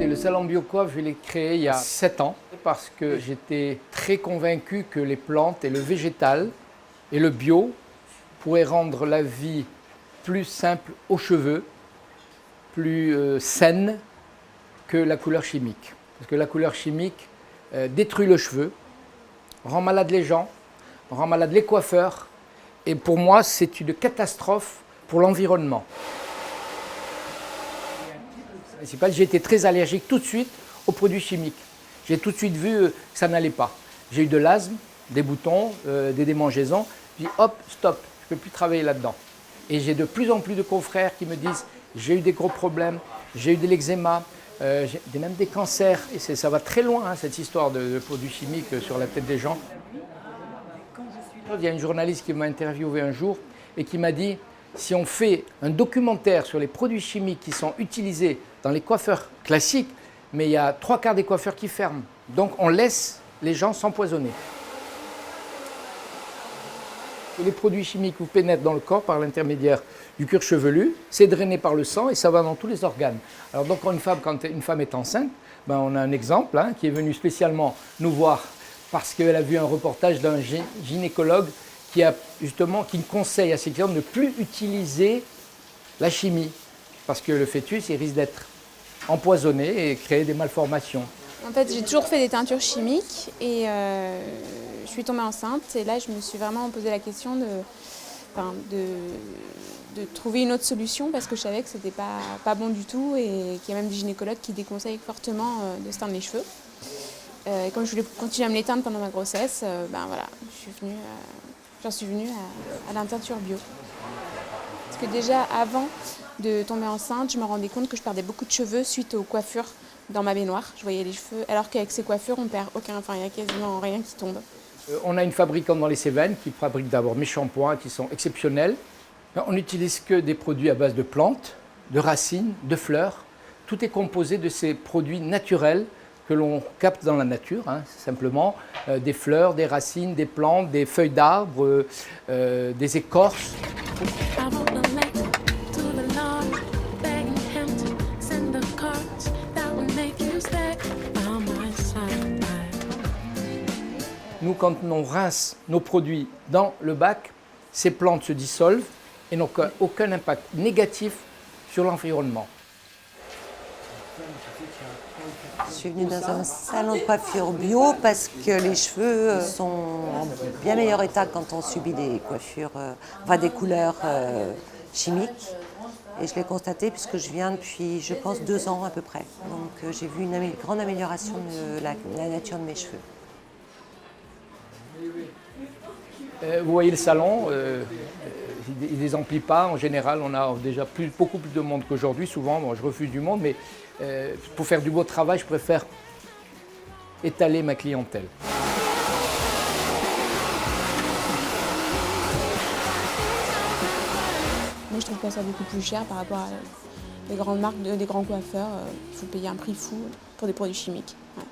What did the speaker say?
Écoutez, le salon Biocoiffe, je l'ai créé il y a 7 ans parce que j'étais très convaincu que les plantes et le végétal et le bio pourraient rendre la vie plus simple aux cheveux, plus saine que la couleur chimique. Parce que la couleur chimique détruit le cheveu, rend malade les gens, rend malade les coiffeurs, et pour moi, c'est une catastrophe pour l'environnement. J'ai été très allergique tout de suite aux produits chimiques. J'ai tout de suite vu que ça n'allait pas. J'ai eu de l'asthme, des boutons, des démangeaisons. Puis hop, stop, je ne peux plus travailler là-dedans. Et j'ai de plus en plus de confrères qui me disent j'ai eu des gros problèmes, j'ai eu de l'eczéma, même des cancers. Et ça va très loin, hein, cette histoire de produits chimiques sur la tête des gens. Il y a une journaliste qui m'a interviewé un jour et qui m'a dit si on fait un documentaire sur les produits chimiques qui sont utilisés dans les coiffeurs classiques, mais il y a 3/4 des coiffeurs qui ferment. Donc on laisse les gens s'empoisonner. Les produits chimiques vous pénètrent dans le corps par l'intermédiaire du cuir chevelu, c'est drainé par le sang et ça va dans tous les organes. Alors donc quand une femme est enceinte, ben on a un exemple hein, qui est venu spécialement nous voir parce qu'elle a vu un reportage d'un gynécologue qui conseille à ses clients de ne plus utiliser la chimie parce que le fœtus il risque d'être empoisonné et créer des malformations. En fait, j'ai toujours fait des teintures chimiques et je suis tombée enceinte et là je me suis vraiment posé la question de trouver une autre solution parce que je savais que c'était pas bon du tout et qu'il y a même des gynécologues qui déconseillent fortement de se teindre les cheveux. Et comme je voulais continuer à me les teindre pendant ma grossesse, ben voilà, j'en suis venue à la teinture bio. Parce que déjà avant de tomber enceinte, je me rendais compte que je perdais beaucoup de cheveux suite aux coiffures dans ma baignoire. Je voyais les cheveux, alors qu'avec ces coiffures, on perd aucun, il n'y a quasiment rien qui tombe. On a une fabricante dans les Cévennes qui fabrique d'abord mes shampoings qui sont exceptionnels. On n'utilise que des produits à base de plantes, de racines, de fleurs. Tout est composé de ces produits naturels que l'on capte dans la nature, hein, simplement des fleurs, des racines, des plantes, des feuilles d'arbres, des écorces. Nous, quand on rince nos produits dans le bac, ces plantes se dissolvent et n'ont aucun impact négatif sur l'environnement. Je suis venue dans un salon de coiffure bio parce que les cheveux sont en bien meilleur état quand on subit des coiffures, des couleurs chimiques. Et je l'ai constaté puisque je viens depuis, je pense, 2 ans à peu près. Donc j'ai vu une grande amélioration de la nature de mes cheveux. Vous voyez le salon, il ne les emplit pas. En général, on a déjà beaucoup plus de monde qu'aujourd'hui. Souvent, bon, je refuse du monde, mais pour faire du beau travail, je préfère étaler ma clientèle. Moi, je trouve pas ça beaucoup plus cher par rapport à des grandes marques, des grands coiffeurs. Il faut payer un prix fou pour des produits chimiques. Ouais.